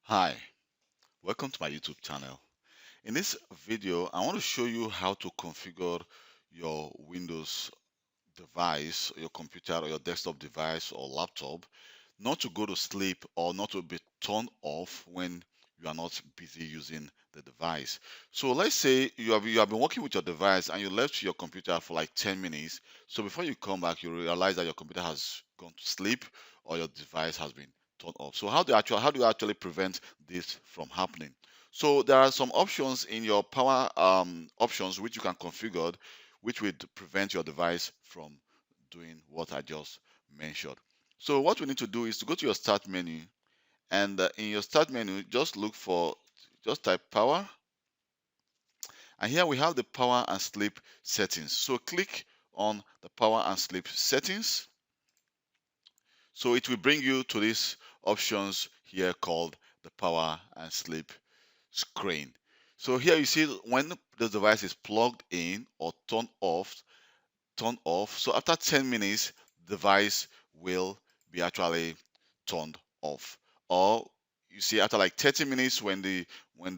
Hi, welcome to my YouTube channel. In this video, I want to show you how to configure your Windows device, your computer or your desktop device or laptop, not to go to sleep or not to be turned off when you are not busy using the device. So let's say you have been working with your device and you left your computer for like 10 minutes. So before you come back, you realize that your computer has gone to sleep or your device has been turned off. So how do you actually prevent this from happening? So there are some options in your power options which you can configure, which would prevent your device from doing what I just mentioned. So what we need to do is to go to your start menu, and in your start menu, just type power, and here we have the power and sleep settings. So click on the power and sleep settings. So it will bring you to these options here called the power and sleep screen. So here you see when the device is plugged in or turned off. So after 10 minutes, the device will be actually turned off. Or you see after like 30 minutes when the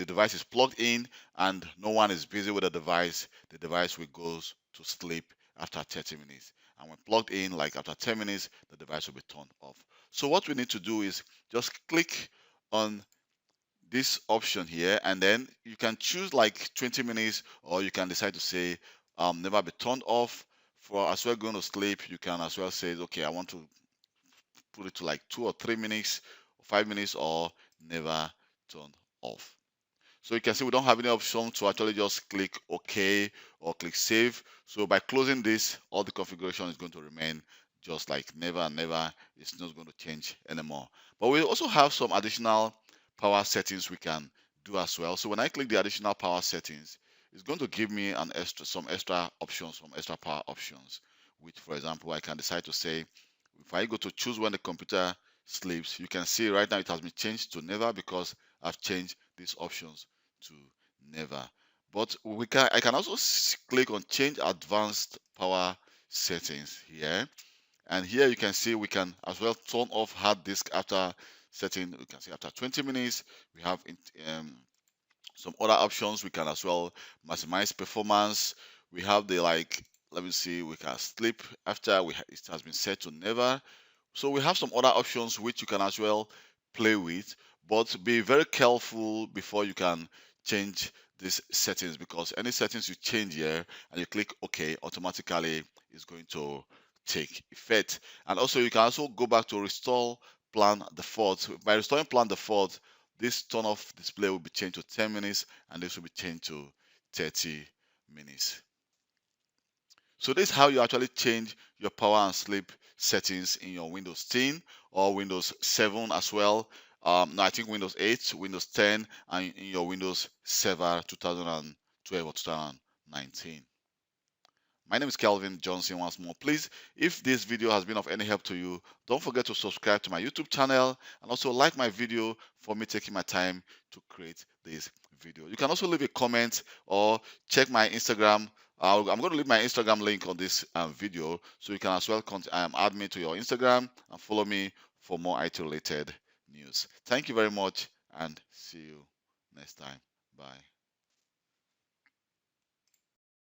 device is plugged in and no one is busy with the device will go to sleep after 30 minutes. And when plugged in, like after 10 minutes, the device will be turned off. So what we need to do is just click on this option here, and then you can choose like 20 minutes, or you can decide to say never be turned off. For as well going to sleep, you can as well say, okay, I want to put it to like 2 or 3 minutes, 5 minutes, or never turn off. So you can see we don't have any option to actually just click OK or click save. So by closing this, all the configuration is going to remain just like never and never. It's not going to change anymore. But we also have some additional power settings we can do as well. So when I click the additional power settings, it's going to give me some extra options, some extra power options, which for example, I can decide to say, if I go to choose when the computer sleeps, you can see right now it has been changed to never because I've changed these options to never. But I can also click on change advanced power settings here, and here you can see we can as well turn off hard disk after setting. We can see after 20 minutes we have some other options. We can as well maximize performance. We have the like, let me see, we can sleep after it has been set to never. So we have some other options which you can as well play with, but be very careful before you can change these settings, because any settings you change here and you click OK, automatically is going to take effect. And also you can also go back to restore plan default. By restoring plan default, this turn off display will be changed to 10 minutes and this will be changed to 30 minutes. So this is how you actually change your power and sleep settings in your Windows 10 or Windows 7 as well. No, I think Windows 8, Windows 10, and in your Windows Server 2012 or 2019. My name is Kelvin Johnson once more. Please, if this video has been of any help to you, don't forget to subscribe to my YouTube channel and also like my video for me taking my time to create this video. You can also leave a comment or check my Instagram. I'm going to leave my Instagram link on this video, so you can as well add me to your Instagram and follow me for more IT related news. Thank you very much and see you next time. Bye.